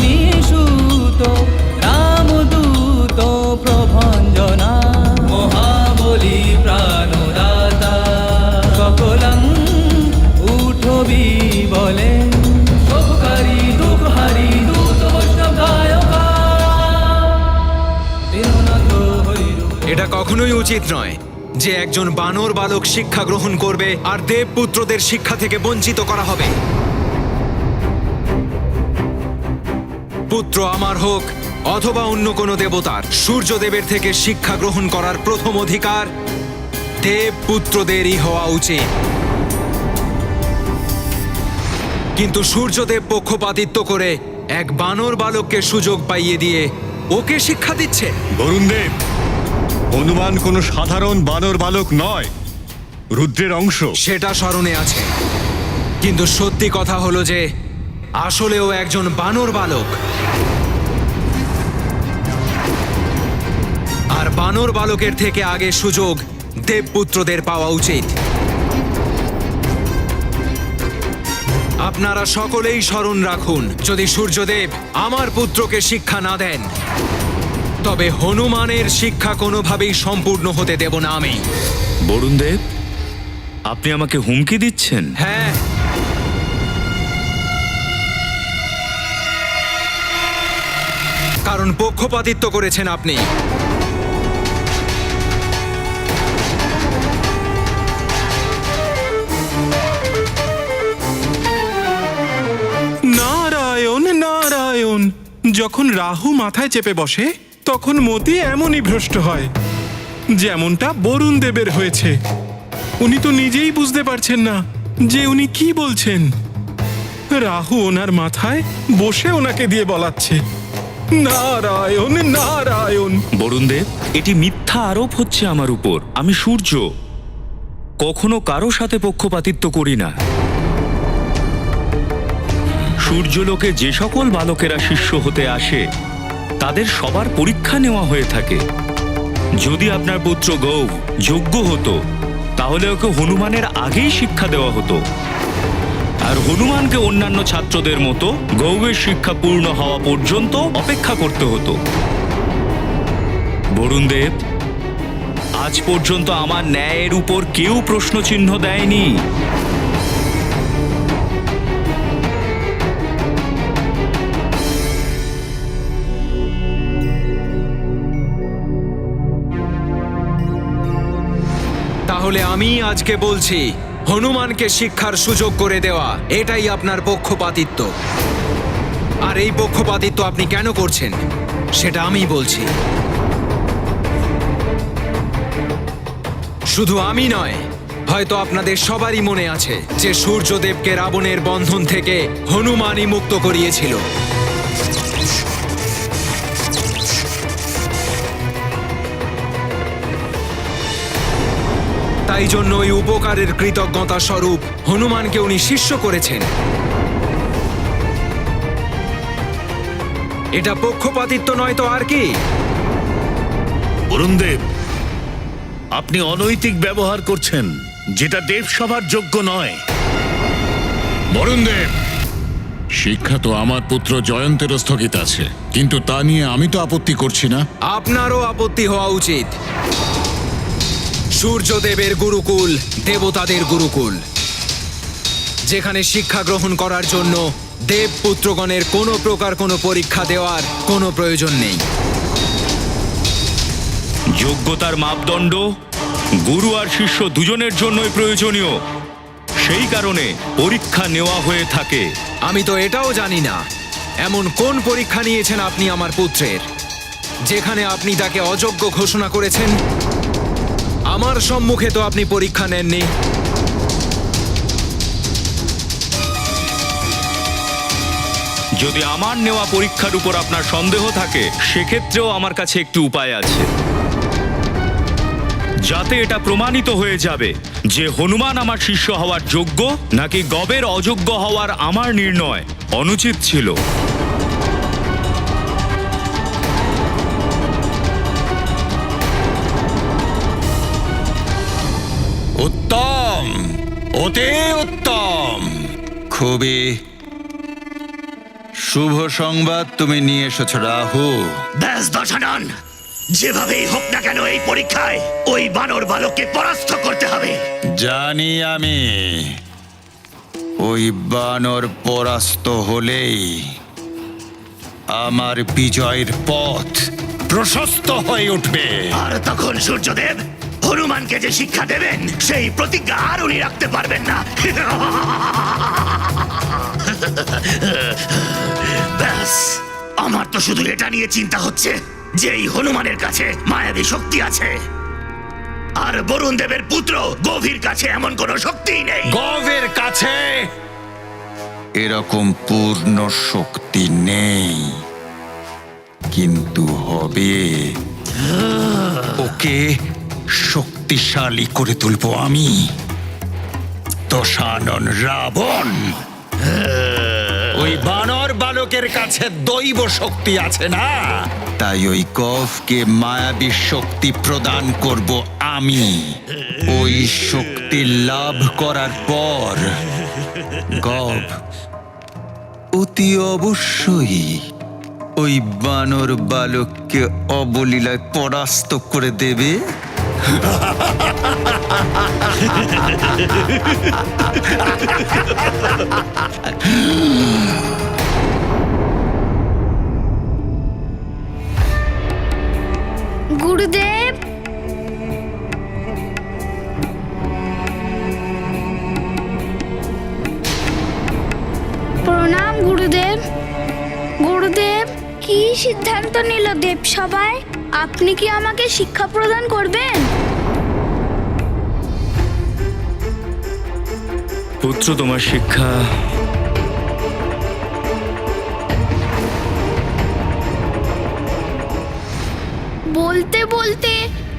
নিষূত রামদূত প্রভঞ্জনা মহাবলী প্রাণদাতা সকলং উঠবি বলে শুভকারী দুঃখহারী দূত বৈষ্ণব গায়কা দীননাথ হরিরূপ। এটা কখনোই উচিত নয় যে একজন বানর বালক শিক্ষা গ্রহণ করবে আর দেবপুত্রদের শিক্ষা থেকে বঞ্চিত করা হবে। পুত্র আমার হোক অথবা অন্য কোনো দেবতার, সূর্যদেবের থেকে শিক্ষা গ্রহণ করার প্রথম অধিকার দেবপুত্রদেরই হওয়া উচিত। কিন্তু সূর্যদেব পক্ষপাতিত্ব করে এক বানর বালককে সুযোগ পাইয়ে দিয়ে ওকে শিক্ষা দিচ্ছে। বরুণদেব, হনুমান কোনো সাধারণ বানর বালক নয়, রুদ্রের অংশ। সেটা স্মরণে আছে, কিন্তু সত্যি কথা হলো যে আসলেও একজন বানর বালক। আর বানর বালকের থেকে আগে সুযোগ দেবপুত্রদের পাওয়া উচিত। আপনারা সকলেই স্মরণ রাখুন, যদি সূর্যদেব আমার পুত্রকে শিক্ষা না দেন তবে হনুমানের শিক্ষা কোনোভাবেই সম্পূর্ণ হতে দেব না আমি। বরুণদেব, আপনি আমাকে হুমকি দিচ্ছেন? হ্যাঁ, কারণ পক্ষপাতিত্ব করেছেন আপনি। নারায়ণ নারায়ণ। যখন রাহু মাথায় চেপে বসে তখন মতি এমনই ভ্রষ্ট হয়, যেমনটা বরুণ দেবের হয়েছে। উনি তো নিজেই বুঝতে পারছেন না যে উনি কি বলছেন। রাহু ওনার মাথায় বসে ওনাকে দিয়ে বলাচ্ছে নারায়ণ নারায়ণ। বরুণদেব, এটি মিথ্যা আরোপ হচ্ছে আমার উপর। আমি সূর্য, কখনো কারো সাথে পক্ষপাতিত্ব করি না। সূর্যলোকে যে সকল বালকেরা শিষ্য হতে আসে তাদের সবার পরীক্ষা নেওয়া হয়ে থাকে। যদি আপনার পুত্র গৌব যোগ্য হতো তাহলে ওকে হনুমানের আগেই শিক্ষা দেওয়া হতো, আর হনুমানকে অন্যান্য ছাত্রদের মতো গৌবের শিক্ষা পূর্ণ হওয়া পর্যন্ত অপেক্ষা করতে হতো। বরুণদেব, আজ পর্যন্ত আমার ন্যায়ের উপর কেউ প্রশ্নচিহ্ন দেয়নি। তাহলে আমি আজকে বলছি, হনুমানকে শিক্ষার সুযোগ করে দেওয়া এটাই আপনার পক্ষপাতিত্ব। আর এই পক্ষপাতিত্ব আপনি কেন করছেন সেটা আমি বলছি। শুধু আমি নয়, হয়তো আপনাদের সবারই মনে আছে যে সূর্যদেবকে রাবণের বন্ধন থেকে হনুমানই মুক্ত করিয়েছিল। তাই জন্য ওই উপকারের কৃতজ্ঞতা স্বরূপ হনুমানকে উনি শিষ্য করেছেন। এটা পক্ষপাতিত্ব নয় তো আর কি? বরুণদেব, আপনি অনৈতিক ব্যবহার করছেন, যেটা দেবসভার যোগ্য নয়। বরুণদেব, শিক্ষা তো আমার পুত্র জয়ন্তেরও স্থগিত আছে, কিন্তু তা নিয়ে আমি তো আপত্তি করছি না। আপনারও আপত্তি হওয়া উচিত। সূর্যদেবের গুরুকুল দেবতাদের গুরুকুল, যেখানে শিক্ষা গ্রহণ করার জন্য দেবপুত্রগণের কোনো প্রকার কোনো পরীক্ষা দেওয়ার কোনো প্রয়োজন নেই। যোগ্যতার মাপদণ্ড গুরু আর শিষ্য দুজনের জন্যই প্রয়োজনীয়, সেই কারণে পরীক্ষা নেওয়া হয়ে থাকে। আমি তো এটাও জানি না এমন কোন পরীক্ষা নিয়েছেন আপনি আমার পুত্রের, যেখানে আপনি তাকে অযোগ্য ঘোষণা করেছেন। আমার সম্মুখে তো আপনি পরীক্ষা নেননি। যদি আমার নেওয়া পরীক্ষার উপর আপনার সন্দেহ থাকে, সেক্ষেত্রেও আমার কাছে একটি উপায় আছে, যাতে এটা প্রমাণিত হয়ে যাবে যে হনুমান আমার শিষ্য হওয়ার যোগ্য নাকি গবের অযোগ্য হওয়ার আমার নির্ণয় অনুচিত ছিল। উত্তম, অতি উত্তম, খুবই শুভ সংবাদ তুমি নিয়ে এসেছো রাহু। ব্যাস দশানন, যেভাবেই হোক না কেন এই পরীক্ষায় ওই বানর বালককে পরাস্ত করতে হবে। জানি আমি, ওই বানর পরাস্ত হলেই আমার বিজয়ের পথ প্রশস্ত হয়ে উঠবে। আর তখন সূর্যদেব হনুমানকে যে শিক্ষা দেবেন সেই প্রতিজ্ঞা আর উনি রাখতে পারবেন না। ব্যাস, আমার তো শুধু এটা নিয়ে চিন্তা হচ্ছে যে এই হনুমানের কাছে মায়াবী শক্তি আছে, আর বরুণ দেবের পুত্র গভীর কাছে এমন কোনো শক্তিই নেই। গবের কাছে এরকম পূর্ণ শক্তি নেই, কিন্তু হবে। ওকে শক্তিশালী করে তুলবো আমি, দশানন রাবণ। ওই বানর বালকের কাছে দৈব শক্তি আছে না, তাই ওই গভকে মায়াবী শক্তি প্রদান করব আমি। ওই শক্তি লাভ করার পর গভ অতি অবশ্যই ওই বানর বালককে অবলীলায় পরাস্ত করে দেবে। গুরুদেব, প্রণাম গুরুদেব। গুরুদেব, কি সিদ্ধান্ত নিল দেব সভায়? আপনি কি আমাকে শিক্ষা প্রদান করবেন? পুত্র, তোমার শিক্ষা বলতে বলতে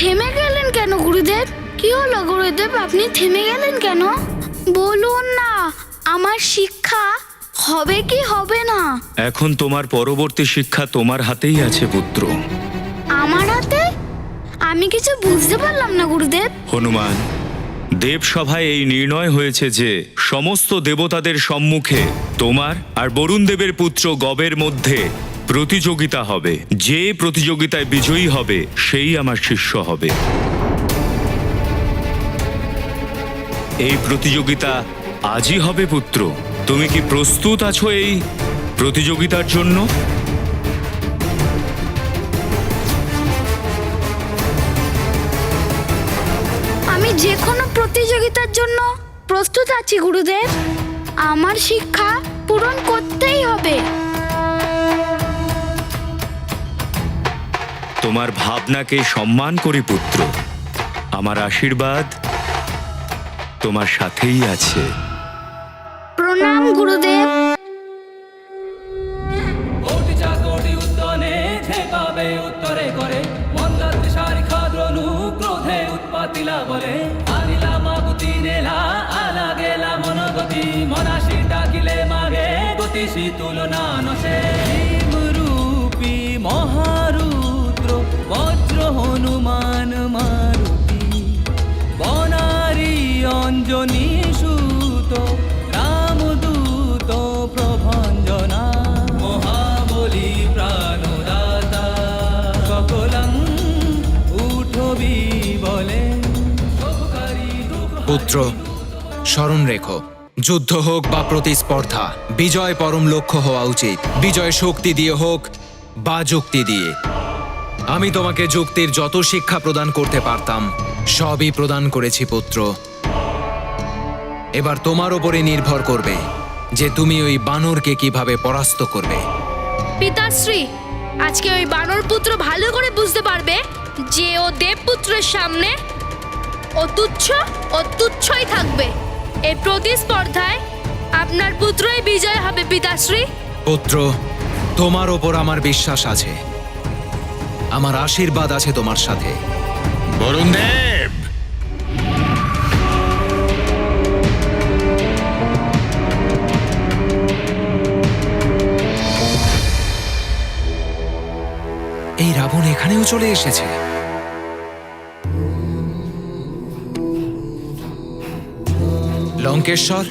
থেমে গেলেন কেন গুরুদেব? কি হলো গুরুদেব, আপনি থেমে গেলেন কেন? বলুন না, আমার শিক্ষা হবে কি হবে না? এখন তোমার পরবর্তী শিক্ষা তোমার হাতেই আছে পুত্র। আমার হাতে? আমি কিছু বুঝতে পারলাম না গুরুদেব। হনুমান, দেবসভায় এই নির্ণয় হয়েছে যে সমস্ত দেবতাদের সম্মুখে তোমার আর বরুণ দেবের পুত্র গবের মধ্যে প্রতিযোগিতা হবে। যে প্রতিযোগিতায় বিজয়ী হবে সেই আমার শিষ্য হবে। এই প্রতিযোগিতা আজই হবে পুত্র। তুমি কি প্রস্তুত আছো এই প্রতিযোগিতার জন্য? আমি যে কোনো প্রতিযোগিতার জন্য প্রস্তুত আছি গুরুদেব। আমার শিক্ষা পূরণ করতেই হবে। তোমার ভাবনাকে সম্মান করি পুত্র। আমার আশীর্বাদ তোমার সাথেই আছে। প্রণাম গুরুদেব। কোটি চাকটি উদ্যানে ঝেঁকাবে উত্তরে করে মন্দার শারিখা দ্রণু ক্রোধে উৎপাতিলা বলে আনিলা মাগুতি নেলা আলা গেলা মনগতি মনাশি ডাকিলে মাগে গতিশী তুলনা নশে রূপী মহারুদ্র বজ্র হনুমান মারুতি বনারি অঞ্জনী সুত রামদূত প্রভঞ্জনা মহাবলী প্রাণদাতা সকলং উঠবি বলে পুত্র, স্মরণ রেখো, যুদ্ধ হোক বা প্রতিস্পর্ধা, বিজয় পরম লক্ষ্য হওয়া উচিত। বিজয় শক্তি দিয়ে হোক বা যুক্তি দিয়ে। আমি তোমাকে যুক্তির যত শিক্ষা প্রদান করতে পারতাম সবই প্রদান করেছি পুত্র। এবার তোমার উপরে নির্ভর করবে যে তুমি ওই বানরকে কিভাবে পরাস্ত করবে। পিতাশ্রী, আজকে ওই বানর পুত্র ভালো করে বুঝতে পারবে যে ও দেবপুত্রের সামনে ও তুচ্ছই থাকবে। এই প্রতিস্পর্ধায় আপনার পুত্রই বিজয় হবে পিতাশ্রী। পুত্র, তোমার ওপর আমার বিশ্বাস আছে, আমার আশীর্বাদ আছে তোমার সাথে। বরুণ দেব, এই রাবণ এখানেও চলে এসেছে। লঙ্কেশ্বর,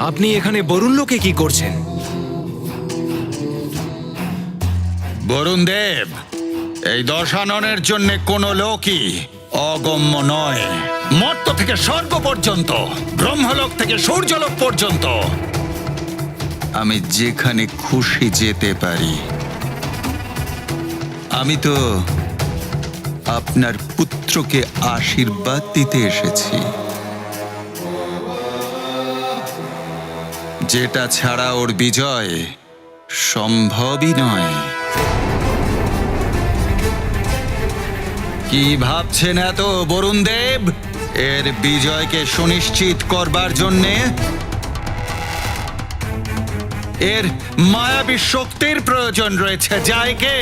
আপনি এখানে বরুণ লোকে কি করছেন? বরুণ দেব, এই দশাননের জন্য কোনো লোকই অগম্য নয়। মর্ত থেকে স্বর্গ পর্যন্ত, ব্রহ্মলোক থেকে সূর্যলোক পর্যন্ত আমি যেখানে খুশি যেতে পারি। আমি তো আপনার পুত্রকে আশীর্বাদ দিতে এসেছি, যেটা ছাড়া ওর বিজয় সম্ভবই নয়। কি ভাবছেন এত বরুণ দেব? এর বিজয়কে সুনিশ্চিত করবার জন্যে এর মায়াবী শক্তির প্রয়োজন রয়েছে, যাকে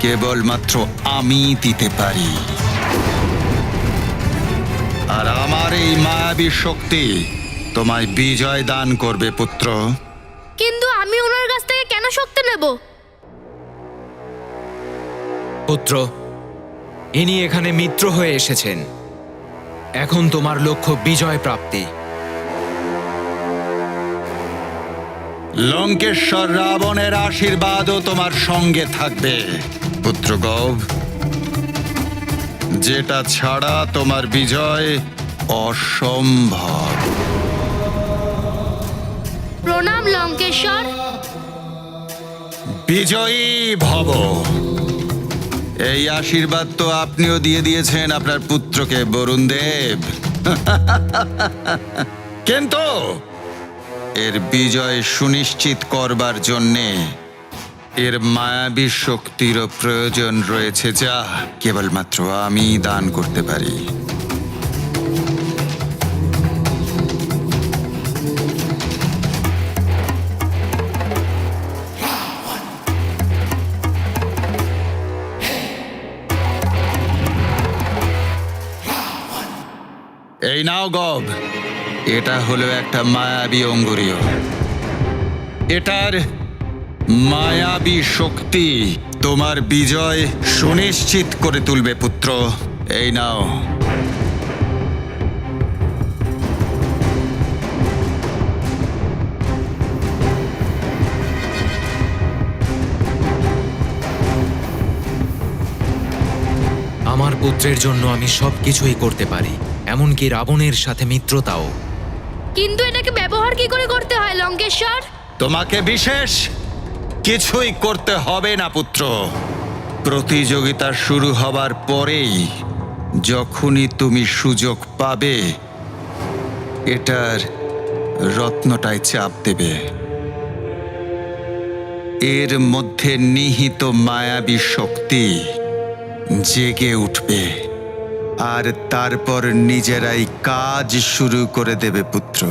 কেবলমাত্র আমি দিতে পারি। আর আমার এই মায়াবী শক্তি তোমায় বিজয় দান করবে পুত্র। কিন্তু আমি ওনার কাছ থেকে কেন শক্তি নেব? পুত্র, ইনি এখানে মিত্র হয়ে এসেছেন। এখন তোমার লক্ষ্য বিজয় প্রাপ্তি। লঙ্কেশ্বর রাবণের আশীর্বাদও তোমার সঙ্গে থাকবে পুত্র গৌভ, যেটা ছাড়া তোমার বিজয় অসম্ভব। প্রণাম লঙ্কেশ্বর। বিজয়ী ভব। এই আশীর্বাদ তো আপনিও দিয়ে দিয়েছেন আপনার পুত্রকে বরুণ দেব। কিন্তু এর বিজয় সুনিশ্চিত করবার জন্যে এর মায়াবী শক্তিরও প্রয়োজন রয়েছে, যা কেবলমাত্র আমি দান করতে পারি। এই নাও গব, এটা হলো একটা মায়াবী অঙ্গুরীয়। এটার মায়াবী শক্তি তোমার বিজয় সুনিশ্চিত করে তুলবে পুত্র। এই নাও। আমার পুত্রের জন্য আমি সবকিছুই করতে পারি, এমনকি রাবণের সাথে মিত্রতাও। কিন্তু এটাকে ব্যবহার কি করে করতে হয় লঙ্কেশ্বর? তোমাকে বিশেষ কিছুই করতে হবে না পুত্র। প্রতিযোগিতা শুরু হবার পরেই যখনই তুমি সুযোগ পাবে, এটার রত্নটায় চাপ দেবে। এর মধ্যে নিহিত মায়াবী শক্তি জেগে উঠবে, আর তারপর নিজেরাই কাজ শুরু করে দেবে পুত্র।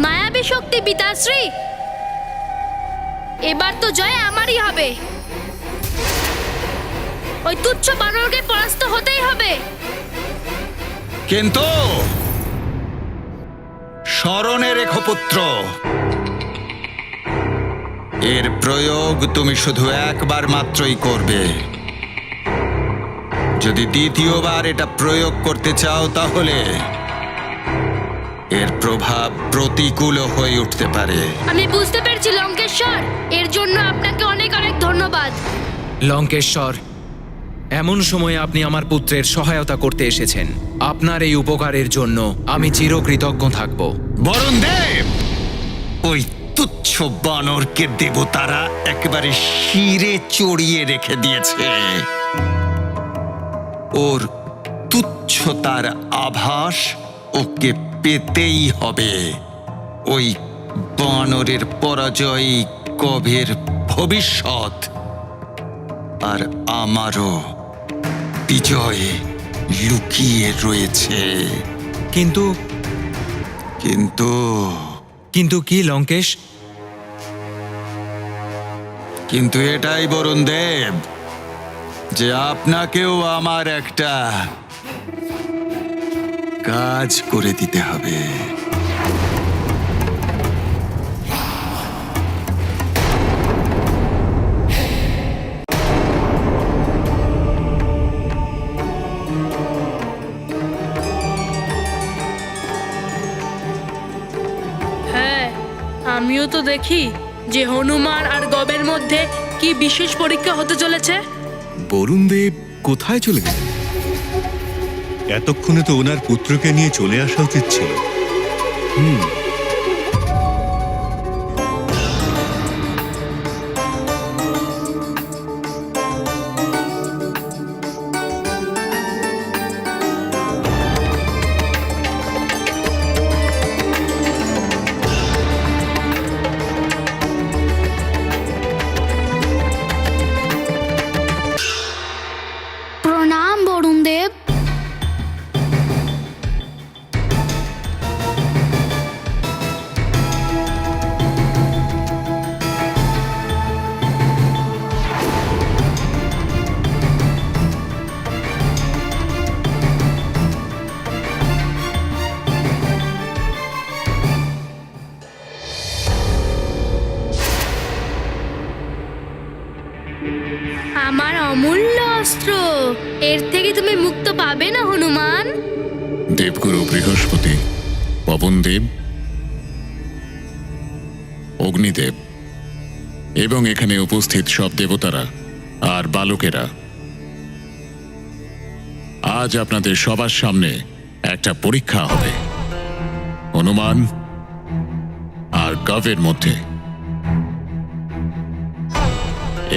মায়াবী শক্তি পিতাশ্রী, এবার তো জয় আমারই হবে। ওই তুচ্ছ বানরকে পরাস্ত হতেই হবে। কিন্তু স্মরণে রেখো পুত্র, এর প্রয়োগ তুমি শুধু একবার মাত্রই করবে। যদি দ্বিতীয়বার এটা প্রয়োগ করতে চাও, তাহলে এর প্রভাব প্রতিকূল হয়ে উঠতে পারে। আমি বুঝতে পেরেছি লঙ্কেশ্বর, এর জন্য আপনাকে অনেক অনেক ধন্যবাদ। লঙ্কেশ্বর, এমন সময়ে আপনি আমার পুত্রের সহায়তা করতে এসেছেন। আপনার এই উপকারের জন্য আমি চিরকৃতজ্ঞ থাকব। বরুণ দেব, ওই তুচ্ছ বানরকে দেবতারা একেবারে শিরে চড়িয়ে রেখে দিয়েছে। ওর তুচ্ছতার আভাস ওকে পেতেই হবে। ওই বানরের পরাজয় গভীর ভবিষ্যৎ, আর আমারও বিজয় লুকিয়ে রয়েছে। কিন্তু কিন্তু কিন্তু কি লঙ্কেশ? কিন্তু এটাই বরুণ দেব, যে আপনাকেও আমার একটা কাজ করে দিতে হবে। আমিও তো দেখি যে হনুমান আর গবের মধ্যে কি বিশেষ পরীক্ষা হতে চলেছে। বরুণ দেব কোথায় চলে গেলেন? এতক্ষণে তো ওনার পুত্রকে নিয়ে চলে আসা উচিত ছিল। প্রণাম বরুণ দেব। আমার অমূল্য অস্ত্র, এর থেকে তুমি মুক্ত পাবে না হনুমান। দেবগুরু বৃহস্পতি, পবনদেব, অগ্নিদেব এবং এখানে উপস্থিত সব দেবতারা আর বালকেরা, আজ আপনাদের সবার সামনে একটা পরীক্ষা হবে হনুমান আর গবের মধ্যে।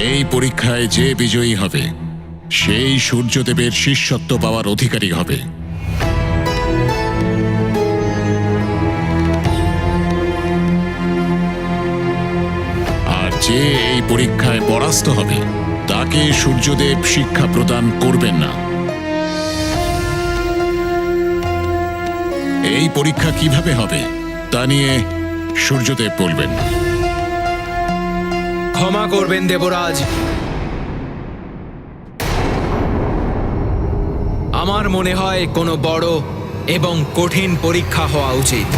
এই পরীক্ষায় যে বিজয়ী হবে সেই সূর্যদেবের শিষ্যত্ব পাওয়ার অধিকারী হবে। আর যে এই পরীক্ষায় পরাস্ত হবে তাকে সূর্যদেব শিক্ষা প্রদান করবেন না। এই পরীক্ষা কিভাবে হবে তা নিয়ে সূর্যদেব বলবেন। ক্ষমা করবেন দেবরাজ, আমার মনে হয় কোনো বড় এবং কঠিন পরীক্ষা হওয়া উচিত।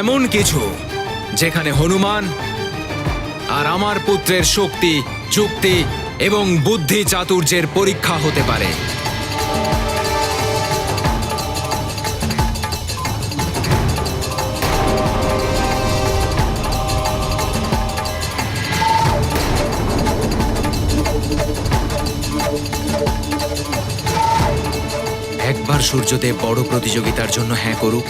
এমন কিছু যেখানে হনুমান আর আমার পুত্রের শক্তি, যুক্তি এবং বুদ্ধি চাতুর্যের পরীক্ষা হতে পারে। একবার সূর্যদেব বড় প্রতিযোগিতার জন্য হ্যাঁ করুক,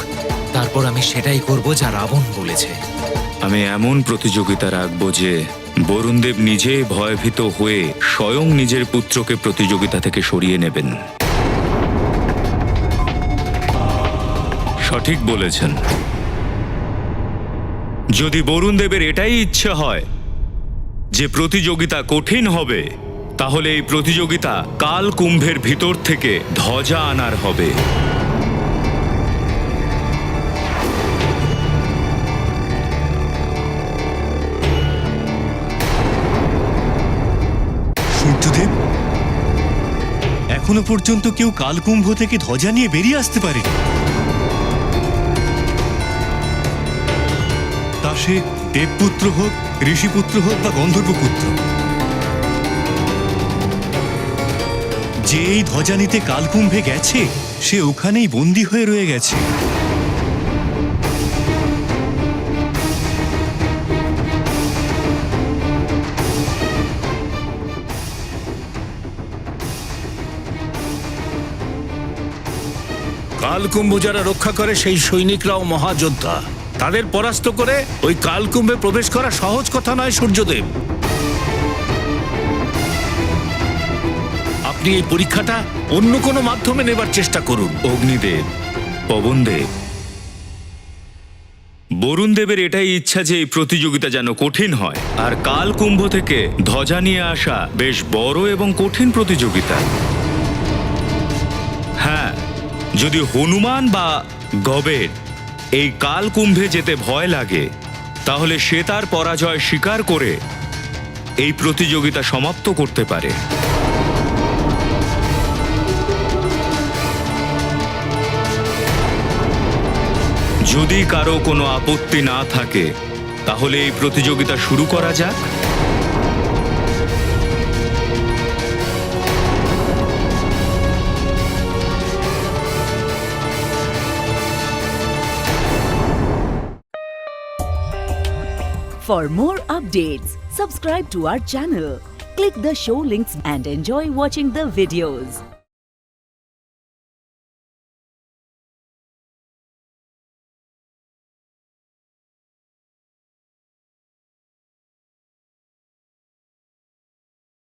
তারপর আমি সেটাই করব যা রাবণ বলেছে। আমি এমন প্রতিযোগিতা রাখব যে বরুণদেব নিজে ভয়ভীত হয়ে স্বয়ং নিজের পুত্রকে প্রতিযোগিতা থেকে সরিয়ে নেবেন। সঠিক বলেছেন। যদি বরুণদেবের এটাই ইচ্ছে হয় যে প্রতিযোগিতা কঠিন হবে, তাহলে এই প্রতিযোগিতা কাল কুম্ভের ভিতর থেকে ধ্বজা আনার হবে। সূর্যদেব, এখনো পর্যন্ত কেউ কালকুম্ভ থেকে ধ্বজা নিয়ে বেরিয়ে আসতে পারে। তা সে দেবপুত্র হোক, ঋষিপুত্র হোক বা গন্ধর্বপুত্র, যে এই ধ্বজা নিতে কালকুম্ভে গেছে সে ওখানেই বন্দী হয়ে রয়ে গেছে। কালকুম্ভ যারা রক্ষা করে সেই সৈনিকরাও মহাযোদ্ধা। তাদের পরাস্ত করে ওই কালকুম্ভে প্রবেশ করা সহজ কথা নয় সূর্যদেব। আপনি এই পরীক্ষাটা অন্য কোনো মাধ্যমে নেবার চেষ্টা করুন। অগ্নিদেব, পবনদেব, বরুণদেবের এটাই ইচ্ছা যে এই প্রতিযোগিতা যেন কঠিন হয়, আর কাল কুম্ভ থেকে ধ্বজা নিয়ে আসা বেশ বড় এবং কঠিন প্রতিযোগিতা। হ্যাঁ, যদি হনুমান বা গবের এই কাল কুম্ভে যেতে ভয় লাগে, তাহলে সে তার পরাজয় স্বীকার করে এই প্রতিযোগিতা সমাপ্ত করতে পারে। যদি কারো কোনো আপত্তি না থাকে, তাহলে এই প্রতিযোগিতা শুরু করা যাক। For more updates, subscribe to our channel, click the show links and enjoy watching the videos.